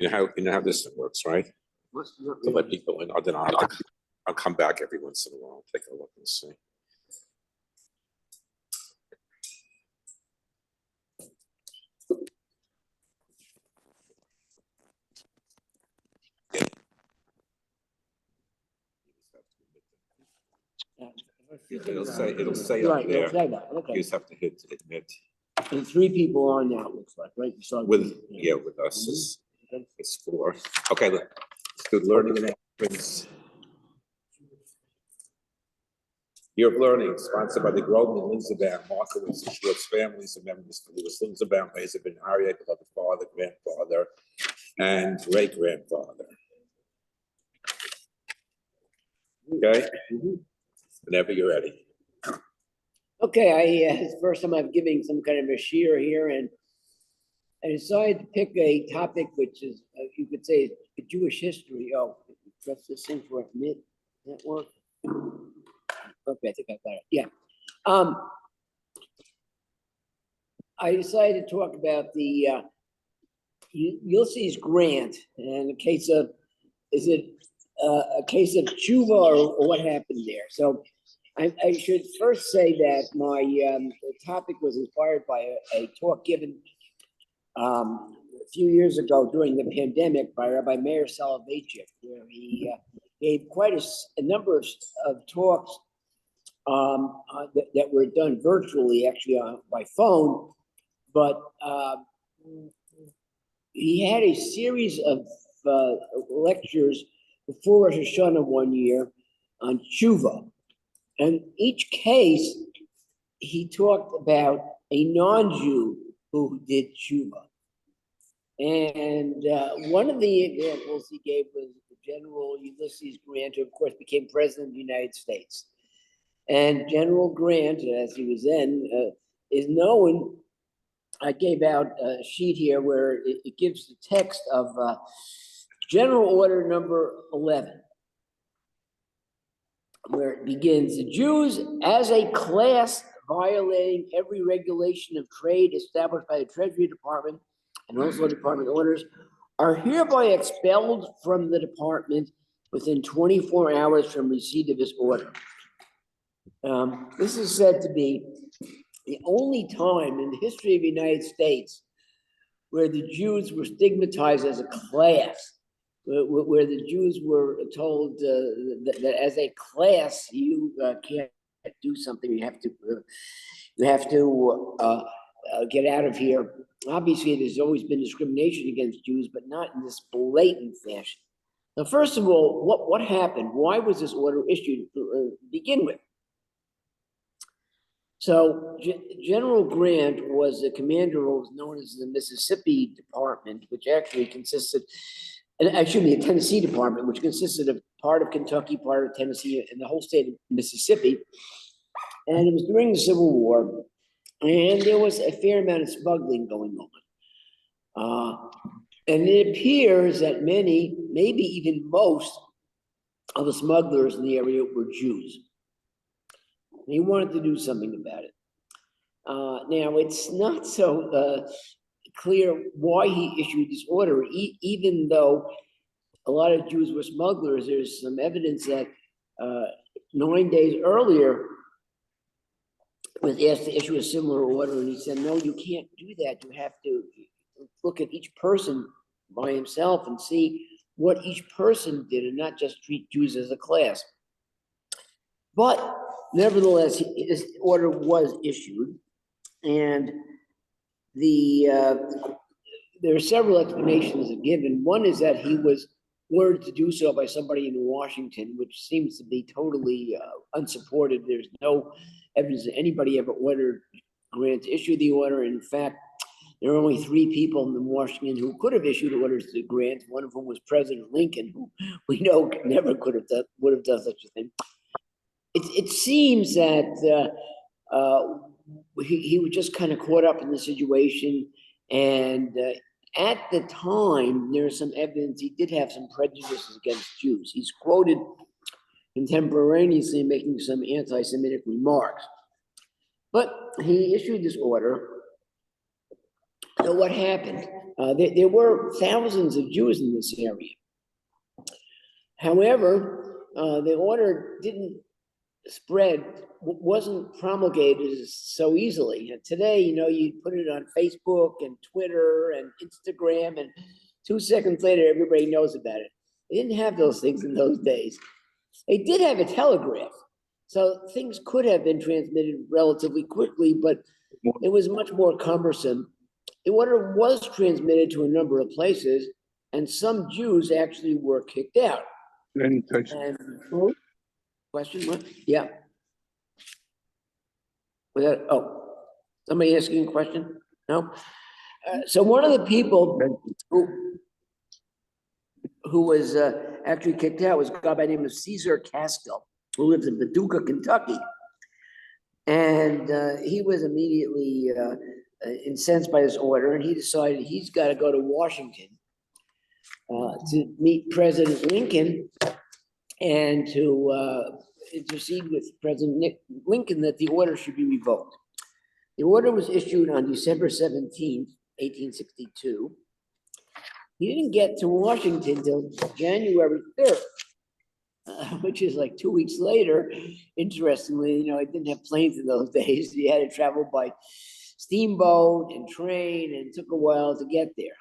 you know how this works, right? To let people in, then I'll come back every once in a while, take a look and see. It'll say up there. Okay. You just have to hit admit. And 3 people on now, it looks like, right? With us, it's 4. Okay, let's do learning and entrance. Year of Learning, sponsored by the Groveland Lindsabam, Markowitz, and Schwartz families and members of the Lewis Lindsabam, ways have been Aryeh, the father, grandfather, and great-grandfather. Okay? Whenever you're ready. Okay, it's the first time I'm giving some kind of a shiur here, and I decided to pick a topic which is, you could say, Jewish history. Oh, press this thing for admit. That work? Okay, I think I got it. Yeah. I decided to talk about the Ulysses Grant and a case of, is it a case of tshuva or what happened there? So I should first say that my topic was inspired by a talk given a few years ago during the pandemic by Rabbi Meir Soloveitchik, where he gave quite a number of talks that were done virtually, actually by phone, but he had a series of lectures before Rosh Hashanah one year on tshuva. And each case, he talked about a non-Jew who did tshuva. And one of the examples he gave was General Ulysses Grant, who of course became president of the United States. And General Grant, as he was then, is known. I gave out a sheet here where it gives the text of General Order number 11, where it begins: the Jews as a class violating every regulation of trade established by the Treasury Department and also department orders are hereby expelled from the department within 24 hours from receipt of this order. This is said to be the only time in the history of the United States where the Jews were stigmatized as a class, where the Jews were told that as a class you can't do something. You have to get out of here. Obviously, there's always been discrimination against Jews, but not in this blatant fashion. Now, first of all, what happened? Why was this order issued to begin with? So General Grant was the commander of what was known as the Mississippi Department, which actually consisted, and actually the Tennessee Department, which consisted of part of Kentucky, part of Tennessee, and the whole state of Mississippi. And it was during the Civil War, and there was a fair amount of smuggling going on. And it appears that many, maybe even most, of the smugglers in the area were Jews. And he wanted to do something about it. Now, it's not so clear why he issued this order, even though a lot of Jews were smugglers. There's some evidence that 9 days earlier was asked to issue a similar order, and he said, no, you can't do that. You have to look at each person by himself and see what each person did and not just treat Jews as a class. But nevertheless, this order was issued, and there are several explanations given. One is that he was ordered to do so by somebody in Washington, which seems to be totally unsupported. There's no evidence that anybody ever ordered Grant to issue the order. In fact, there are only 3 people in Washington who could have issued orders to Grant. One of whom was President Lincoln, who we know never would have done such a thing. It seems that he was just kind of caught up in the situation, and at the time, there's some evidence he did have some prejudices against Jews. He's quoted contemporaneously making some anti-Semitic remarks. But he issued this order. So what happened? There were thousands of Jews in this area. However, the order didn't spread, wasn't promulgated so easily. And today, you put it on Facebook and Twitter and Instagram, and 2 seconds later, everybody knows about it. They didn't have those things in those days. They did have a telegraph, so things could have been transmitted relatively quickly, but it was much more cumbersome. The order was transmitted to a number of places, and some Jews actually were kicked out. And, question, what? Yeah. Was that, somebody asking a question? No? So one of the people who was actually kicked out was a guy by the name of Caesar Castill, who lives in Paducah, Kentucky. And he was immediately incensed by this order, and he decided he's got to go to Washington to meet President Lincoln and to intercede with President Lincoln that the order should be revoked. The order was issued on December 17th, 1862. He didn't get to Washington until January 3rd, which is like 2 weeks later. Interestingly, I didn't have planes in those days. He had to travel by steamboat and train, and it took a while to get there.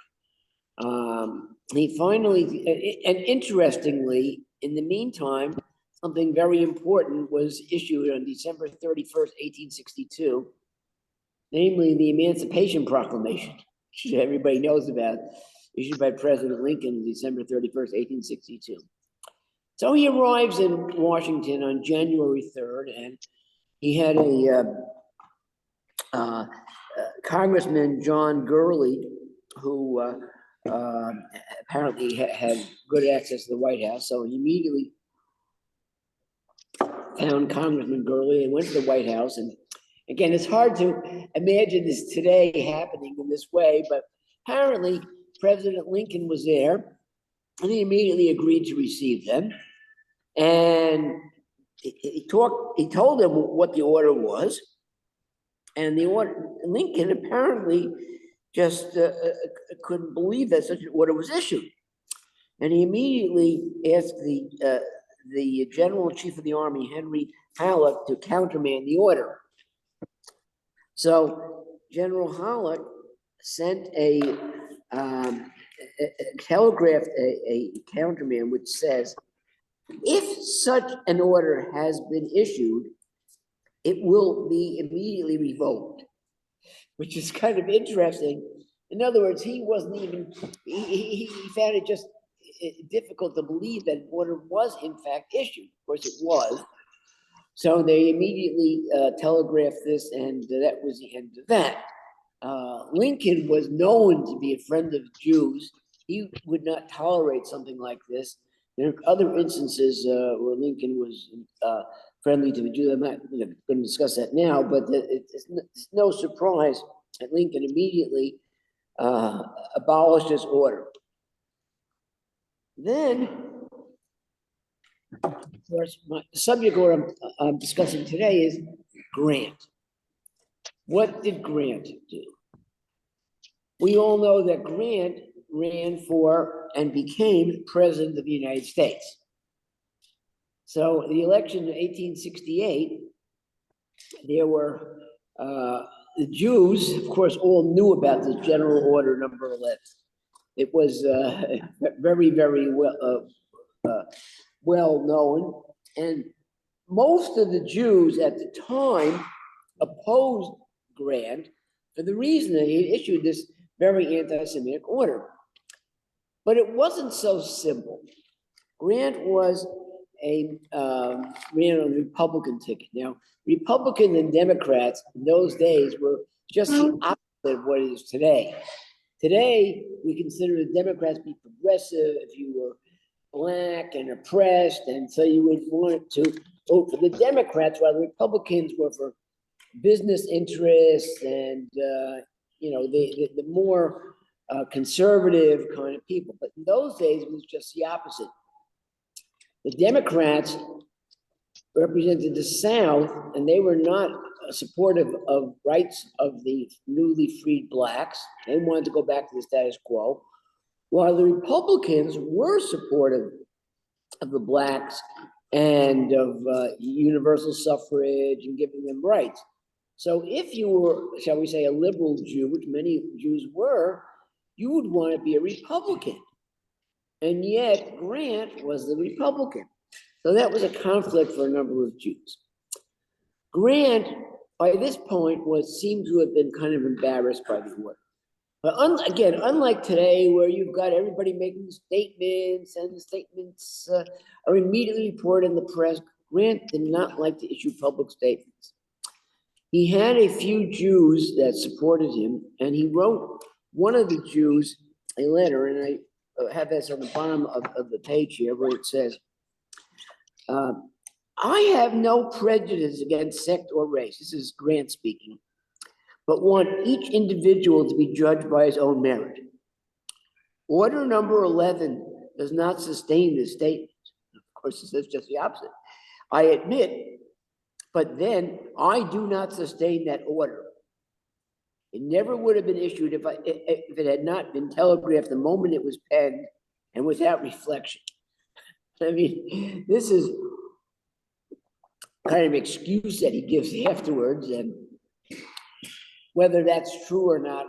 He finally, and interestingly, in the meantime, something very important was issued on December 31st, 1862, namely the Emancipation Proclamation, which everybody knows about, issued by President Lincoln on December 31st, 1862. So he arrives in Washington on January 3rd, and he had a Congressman, John Gurley, who apparently had good access to the White House. So he immediately found Congressman Gurley and went to the White House. And again, it's hard to imagine this today happening in this way, but apparently President Lincoln was there, and he immediately agreed to receive them. And he told him what the order was, and Lincoln apparently just couldn't believe that such an order was issued. And he immediately asked the General in Chief of the Army, Henry Halleck, to countermand the order. So General Halleck sent telegraphed a countermand which says, if such an order has been issued, it will be immediately revoked, which is kind of interesting. In other words, he wasn't even, he found it just difficult to believe that an order was in fact issued. Of course it was. So they immediately telegraphed this, and that was the end of that. Lincoln was known to be a friend of Jews. He would not tolerate something like this. There are other instances where Lincoln was friendly to the Jews. I'm not going to discuss that now, but it's no surprise that Lincoln immediately abolished this order. Then, of course, the subject order I'm discussing today is Grant. What did Grant do? We all know that Grant ran for and became president of the United States. So the election in 1868, there were the Jews, of course, all knew about this General Order Number 11. It was very, very well known, and most of the Jews at the time opposed Grant for the reason that he issued this very anti-Semitic order. But it wasn't so simple. Grant was ran on a Republican ticket. Now, Republicans and Democrats in those days were just the opposite of what it is today. Today, we consider the Democrats to be progressive if you were Black and oppressed, and so you would want to vote for the Democrats, while the Republicans were for business interests and the more conservative kind of people. But in those days, it was just the opposite. The Democrats represented the South, and they were not supportive of rights of the newly freed blacks. They wanted to go back to the status quo, while the Republicans were supportive of the blacks and of universal suffrage and giving them rights. So if you were, shall we say, a liberal Jew, which many Jews were, you would want to be a Republican. And yet Grant was the Republican. So that was a conflict for a number of Jews. Grant, by this point, seemed to have been kind of embarrassed by the order. But again, unlike today, where you've got everybody making statements and the statements are immediately reported in the press, Grant did not like to issue public statements. He had a few Jews that supported him, and he wrote one of the Jews a letter, and I have this on the bottom of the page here, where it says, I have no prejudice against sect or race. This is Grant speaking, but want each individual to be judged by his own merit. Order number 11 does not sustain this statement. Of course, it says just the opposite. I admit, but then I do not sustain that order. It never would have been issued if it had not been telegraphed the moment it was penned and without reflection. I mean, this is kind of excuse that he gives afterwards, and whether that's true or not,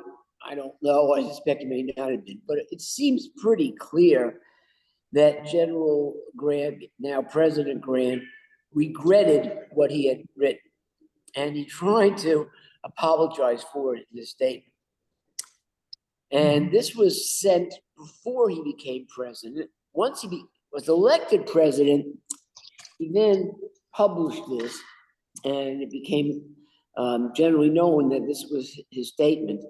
I don't know. I suspect it may not have been, but it seems pretty clear that General Grant, now President Grant, regretted what he had written, and he tried to apologize for it in his statement. And this was sent before he became president. Once he was elected president, he then published this, and it became generally known that this was his statement.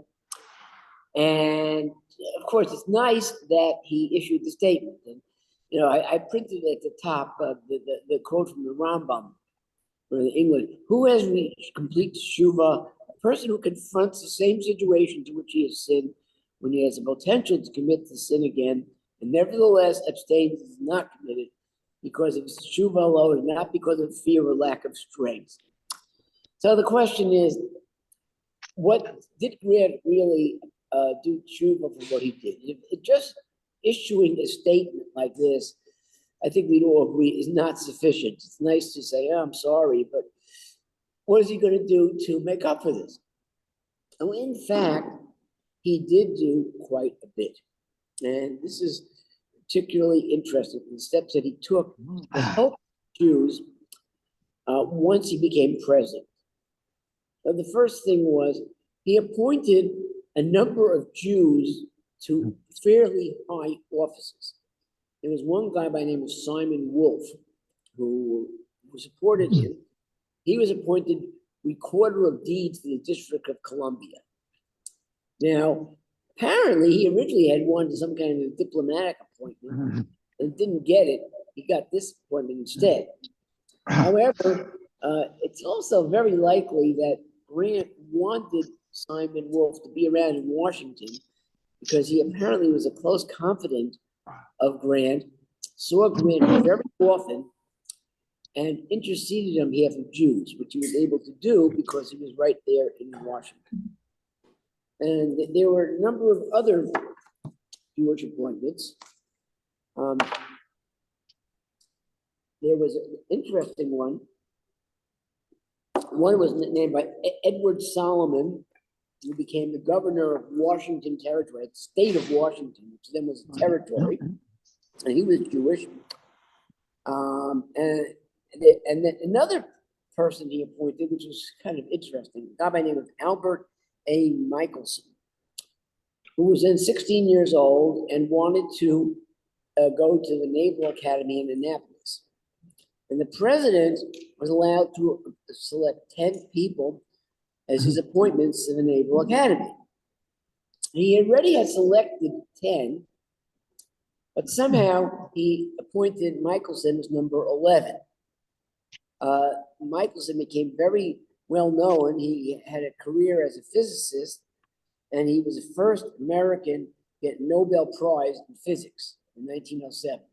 And of course, it's nice that he issued the statement. And you know, I printed at the top the quote from the Rambam, or the English: "Who has reached complete teshuva? A person who confronts the same situation to which he has sinned, when he has the potential to commit the sin again, and nevertheless abstains, is not committed because of his teshuva alone, and not because of fear or lack of strength." So the question is, what did Grant really do teshuva for what he did? Just issuing a statement like this, I think we'd all agree, is not sufficient. It's nice to say, oh, I'm sorry, but what is he going to do to make up for this? And in fact, he did do quite a bit. And this is particularly interesting, the steps that he took to help Jews once he became president. Now, the first thing was he appointed a number of Jews to fairly high offices. There was one guy by the name of Simon Wolf who supported him. He was appointed Recorder of Deeds for the District of Columbia. Now, apparently, he originally had wanted some kind of diplomatic appointment and didn't get it. He got this appointment instead. However, it's also very likely that Grant wanted Simon Wolf to be around in Washington because he apparently was a close confidant of Grant, saw Grant very often, and interceded on behalf of Jews, which he was able to do because he was right there in Washington. And there were a number of other Jewish appointments. There was an interesting one. One was named by Edward Solomon, who became the governor of Washington Territory, the state of Washington, which then was a territory, and he was Jewish. And then another person he appointed, which was kind of interesting, a guy by the name of Albert A. Michelson, who was then 16 years old and wanted to go to the Naval Academy in Annapolis. And the president was allowed to select 10 people as his appointments to the Naval Academy. He already had selected 10, but somehow he appointed Michelson as number 11. Michelson became very well known. He had a career as a physicist, and he was the first American to get a Nobel Prize in physics in 1907.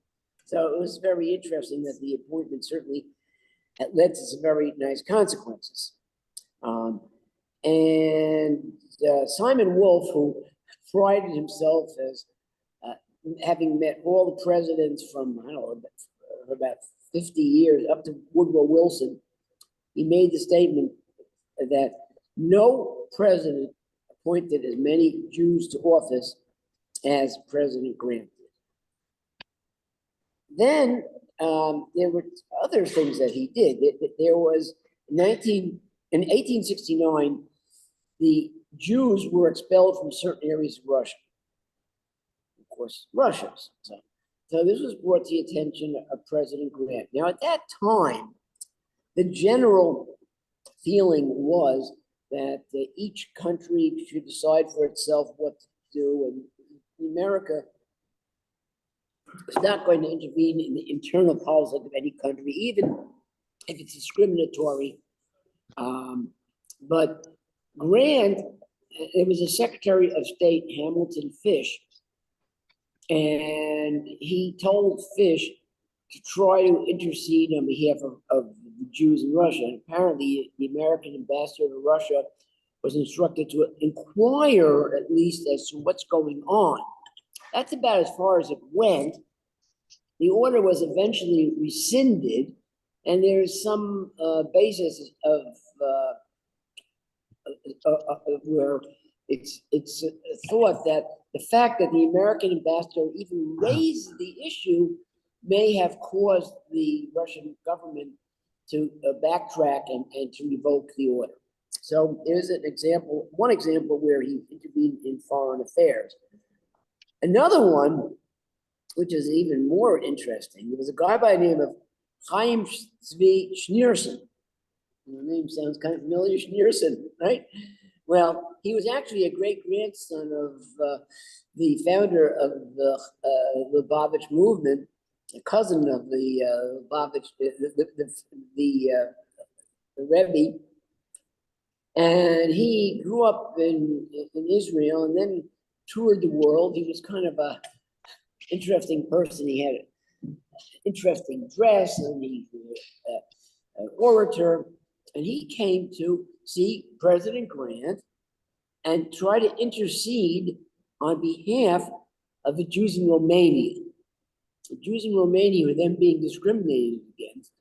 So it was very interesting that the appointment certainly led to some very nice consequences. And Simon Wolf, who prided himself as having met all the presidents from, I don't know, about 50 years up to Woodrow Wilson, he made the statement that no president appointed as many Jews to office as President Grant did. Then there were other things that he did. There was in 1869, the Jews were expelled from certain areas of Russia. Of course, Russia. So this was brought to the attention of President Grant. Now, at that time, the general feeling was that each country should decide for itself what to do, and America is not going to intervene in the internal politics of any country, even if it's discriminatory. But Grant, it was a Secretary of State, Hamilton Fish, and he told Fish to try to intercede on behalf of the Jews in Russia. And apparently, the American ambassador to Russia was instructed to inquire, at least, as to what's going on. That's about as far as it went. The order was eventually rescinded, and there's some basis of where it's thought that the fact that the American ambassador even raised the issue may have caused the Russian government to backtrack and to revoke the order. So there's an example, one example where he intervened in foreign affairs. Another one, which is even more interesting, there was a guy by the name of Chaim Zvi Schneerson. The name sounds kind of familiar, Schneerson, right? Well, he was actually a great-grandson of the founder of the Lubavitch movement, a cousin of the Lubavitch, the Rebbe. And he grew up in Israel and then toured the world. He was kind of a interesting person. He had an interesting dress, and he was an orator. And he came to see President Grant and try to intercede on behalf of the Jews in Romania. The Jews in Romania were then being discriminated against.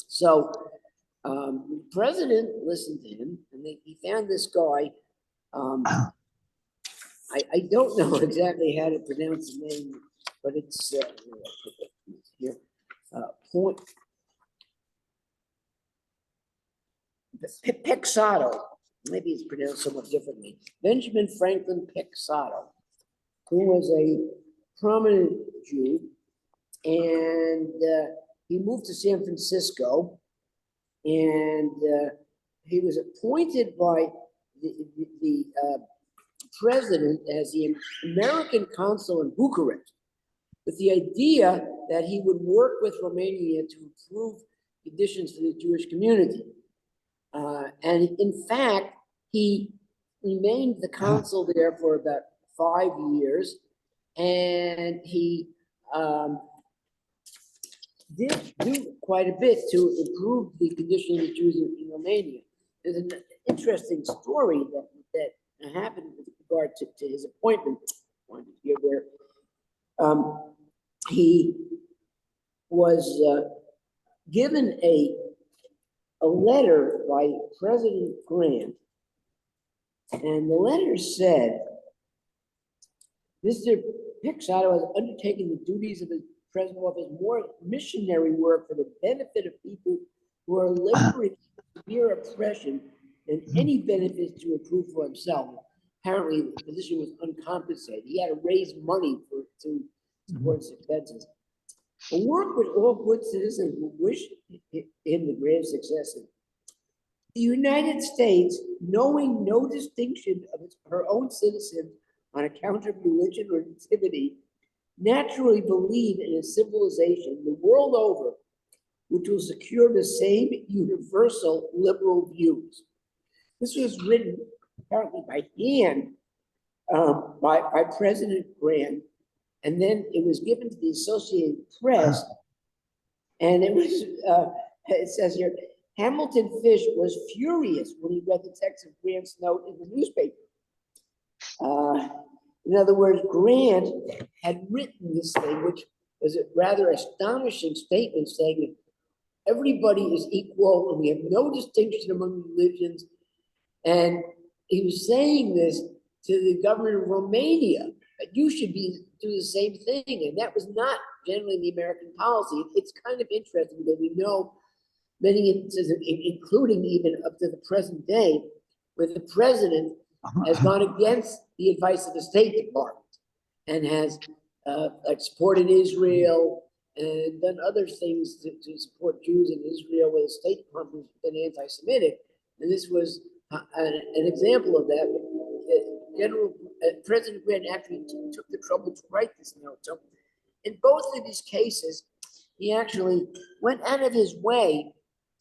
So the president listened to him, and he found this guy. I don't know exactly how to pronounce the name, but it's here. Pexato, maybe it's pronounced somewhat differently. Benjamin Franklin Pexato, who was a prominent Jew, and he moved to San Francisco, and he was appointed by the president as the American consul in Bucharest, with the idea that he would work with Romania to improve conditions for the Jewish community. And in fact, he remained the consul there for about 5 years, and he did do quite a bit to improve the condition of the Jews in Romania. There's an interesting story that happened with regard to his appointment here, where he was given a letter by President Grant, and the letter said, Mr. Pixato has undertaken the duties of his present office more missionary work for the benefit of people who are liberated from severe oppression than any benefits to improve for himself. Apparently, the position was uncompensated. He had to raise money to support his expenses. A work with all good citizens who wish him the greatest success. The United States, knowing no distinction of her own citizens on account of religion or nativity, naturally believe in a civilization the world over which will secure the same universal liberal views. This was written apparently by hand by President Grant, and then it was given to the Associated Press, and it was, it says here, Hamilton Fish was furious when he read the text of Grant's note in the newspaper. In other words, Grant had written this thing, which was a rather astonishing statement saying that everybody is equal and we have no distinction among religions. And he was saying this to the government of Romania, that you should do the same thing. And that was not generally the American policy. It's kind of interesting that we know many instances, including even up to the present day, where the president has gone against the advice of the State Department and has like supported Israel and done other things to support Jews in Israel, where the State Department has been anti-Semitic. And this was an example of that. President Grant actually took the trouble to write this note. So in both of these cases, he actually went out of his way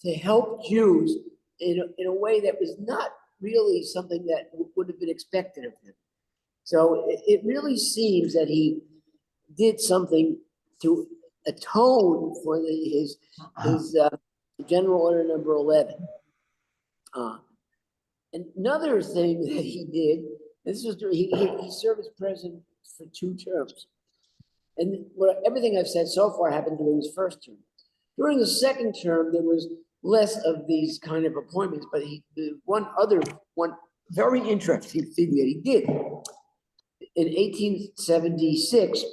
to help Jews in a way that was not really something that would have been expected of him. So it really seems that he did something to atone for his General Order Number 11. Another thing that he did, this was he served as president for 2 terms. And everything I've said so far happened during his first term. During the second term, there was less of these kind of appointments, but one very interesting thing that he did. In 1876,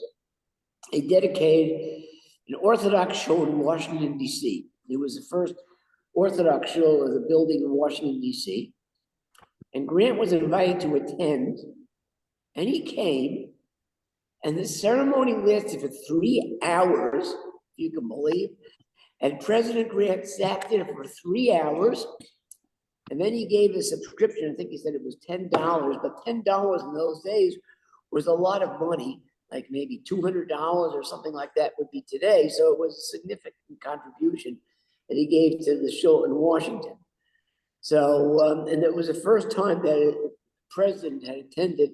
he dedicated an Orthodox shul in Washington, D.C. It was the first Orthodox shul of the building in Washington, D.C. And Grant was invited to attend, and he came, and the ceremony lasted for 3 hours, if you can believe. And President Grant sat there for 3 hours, and then he gave a subscription. I think he said it was $10, but $10 in those days was a lot of money, like maybe $200 or something like that would be today. So it was a significant contribution that he gave to the shul in Washington. So, and it was the first time that a president had attended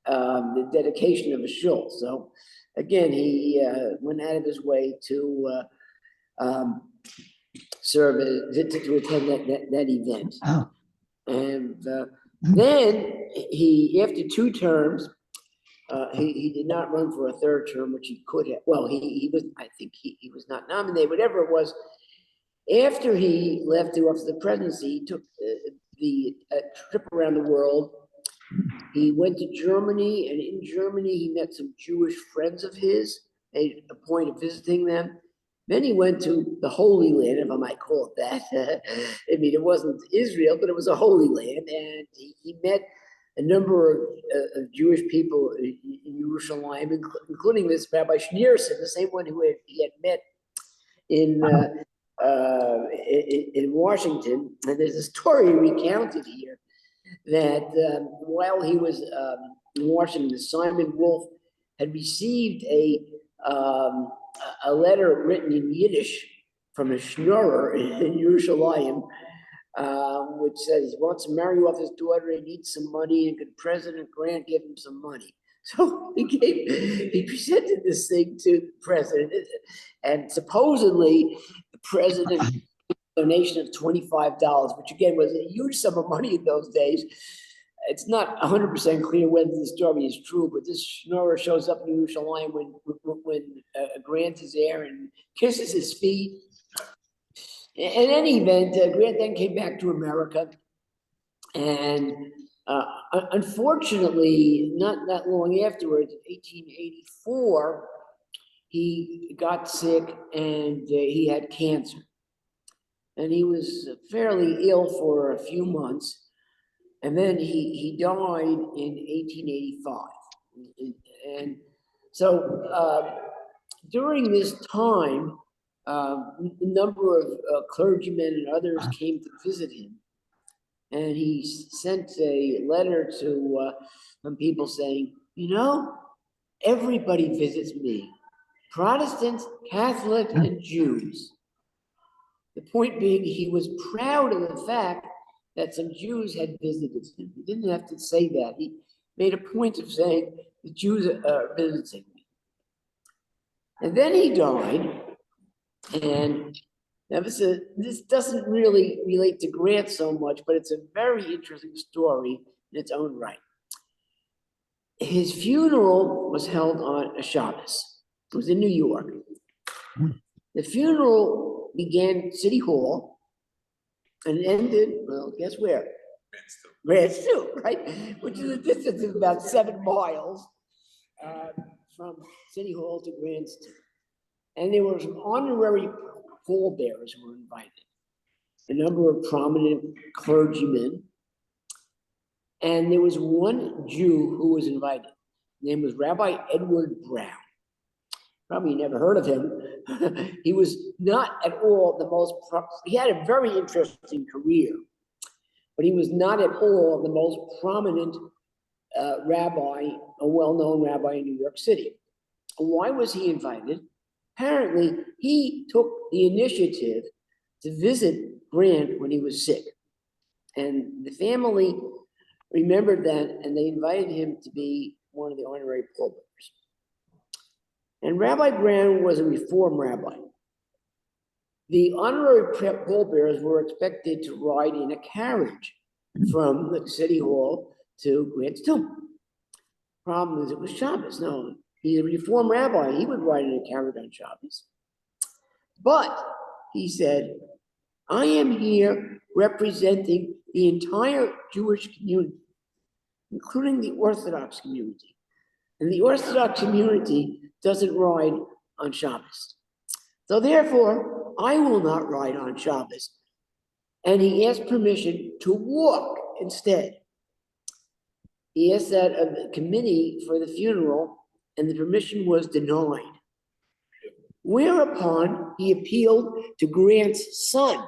the dedication of a shul. So again, he went out of his way to serve, to attend that event. Oh. And then he, after 2 terms, he did not run for a 3rd term, which he could have. Well, he was, I think he was not nominated, whatever it was. After he left the office of the presidency, he took the trip around the world. He went to Germany, and in Germany, he met some Jewish friends of his, made a point of visiting them. Then he went to the Holy Land, if I might call it that. I mean, it wasn't Israel, but it was a Holy Land, and he met a number of Jewish people in Jerusalem, including this Rabbi Shiur, the same one who he had met in Washington. And there's a story recounted here that while he was in Washington, Simon Wolf had received a letter written in Yiddish from a Shiur in Jerusalem, which says he wants to marry off his daughter, he needs some money, and could President Grant give him some money? So he presented this thing to the president, and supposedly the president gave a donation of $25, which again was a huge sum of money in those days. It's not 100% clear whether the story is true, but this Shiur shows up in Jerusalem when Grant is there and kisses his feet. In any event, Grant then came back to America, and unfortunately, not that long afterwards, 1884, he got sick and he had cancer. And he was fairly ill for a few months. And then he died in 1885. And so during this time, a number of clergymen and others came to visit him. And he sent a letter to some people saying, you know, everybody visits me, Protestants, Catholics, and Jews. The point being, he was proud of the fact that some Jews had visited him. He didn't have to say that. He made a point of saying, the Jews are visiting me. And then he died, and Now, this doesn't really relate to Grant so much, but it's a very interesting story in its own right. His funeral was held on a Shabbos. It was in New York. The funeral began at City Hall and ended, well, guess where? Grants too, right? Which is a distance of about 7 miles from City Hall to Grants. And there were some honorary pallbearers who were invited, a number of prominent clergymen, and there was one Jew who was invited. His name was Rabbi Edward Brown. Probably never heard of him. He was not at all the most, he had a very interesting career, but he was not at all the most prominent rabbi, a well-known rabbi in New York City. Why was he invited? Apparently, he took the initiative to visit Grant when he was sick. And the family remembered that, and they invited him to be one of the honorary pallbearers. And Rabbi Brown was a Reform rabbi. The honorary pallbearers were expected to ride in a carriage from the City Hall to Grant's tomb. Problem is, it was Shabbos. No, he's a Reform rabbi. He would ride in a carriage on Shabbos. But he said, I am here representing the entire Jewish community, including the Orthodox community. And the Orthodox community doesn't ride on Shabbos. So therefore, I will not ride on Shabbos. And he asked permission to walk instead. He asked that of the committee for the funeral, and the permission was denied. Whereupon he appealed to Grant's son,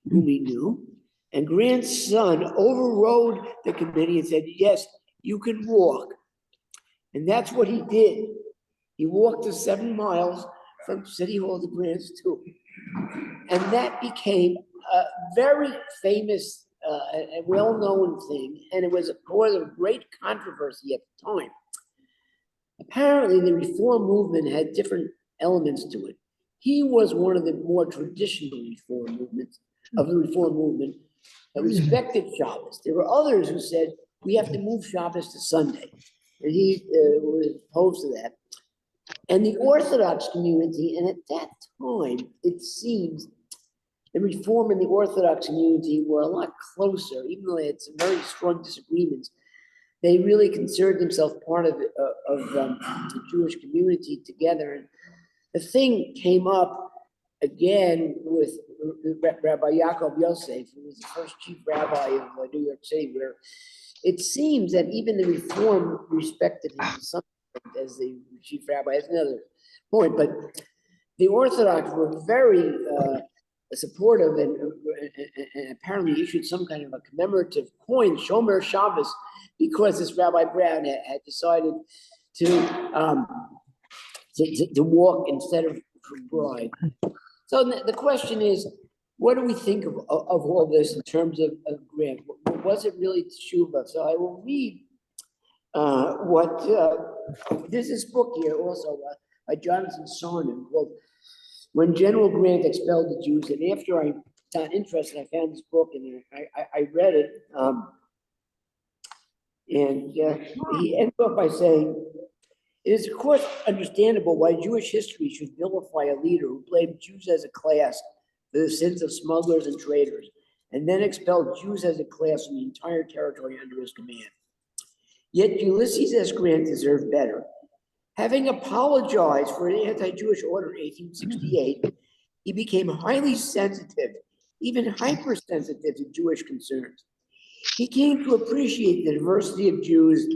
whom he knew, and Grant's son overrode the committee and said, yes, you can walk. And that's what he did. He walked the 7 miles from City Hall to Grant's tomb. And that became a very famous and well-known thing, and it was a cause of great controversy at the time. Apparently, the Reform movement had different elements to it. He was one of the more traditional Reform movements, of the Reform movement, that respected Shabbos. There were others who said, we have to move Shabbos to Sunday. And he was opposed to that. And the Orthodox community, and at that time, it seems the Reform and the Orthodox community were a lot closer, even though they had some very strong disagreements. They really considered themselves part of the Jewish community together. And the thing came up again with Rabbi Yaakov Yosef, who was the first chief rabbi of New York City, where it seems that even the Reform respected him to some extent as the chief rabbi. That's another point. But the Orthodox were very supportive and apparently issued some kind of a commemorative coin, Shomer Shabbos, because this Rabbi Brown had decided to walk instead of ride. So the question is, what do we think of all this in terms of Grant? Was it really teshuva? So I will read there's this book here also by Jonathan Sarnon called When General Grant Expelled the Jews. And after I got interested, I found this book and I read it. He ends up by saying, it is of course understandable why Jewish history should vilify a leader who blamed Jews as a class for the sins of smugglers and traders, and then expelled Jews as a class from the entire territory under his command. Yet Ulysses S. Grant deserved better. Having apologized for an anti-Jewish order in 1868, he became highly sensitive, even hypersensitive to Jewish concerns. He came to appreciate the diversity of Jews,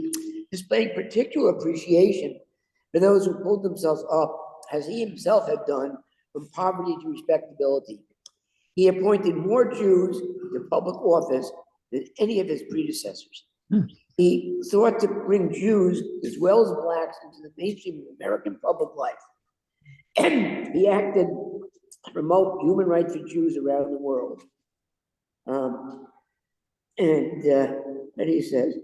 displaying particular appreciation for those who pulled themselves up, as he himself had done, from poverty to respectability. He appointed more Jews to public office than any of his predecessors. He sought to bring Jews as well as blacks into the mainstream of American public life. And he acted to promote human rights for Jews around the world. And he says,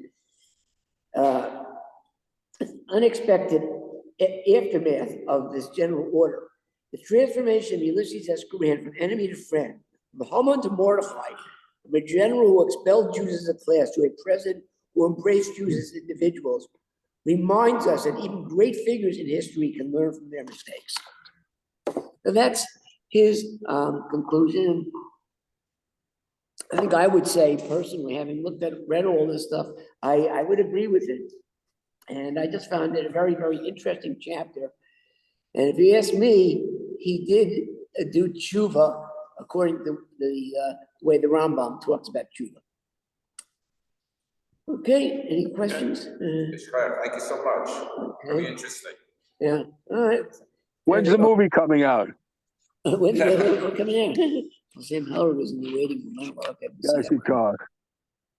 unexpected aftermath of this general order The transformation of Ulysses S. Grant from enemy to friend, from Haman to Mordecai, from a general who expelled Jews as a class to a president who embraced Jews as individuals, reminds us that even great figures in history can learn from their mistakes. So that's his conclusion. I think I would say personally, having read all this stuff, I would agree with it. And I just found it a very, very interesting chapter. And if you ask me, he did do tshuva according to the way the Rambam talks about tshuva. Okay, any questions? Thank you so much. Very Okay. interesting. Yeah, all right. When's the movie coming out? When's the coming in? Sam Howard was in the waiting room. Yes, you talk.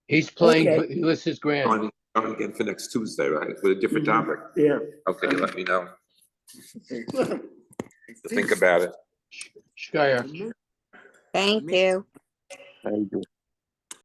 He's playing Okay. Ulysses Grant. On again for next Tuesday, right? With a different topic. Yeah. Okay, let me know. Okay. Think about it. Shiur. Thank you. Thank you.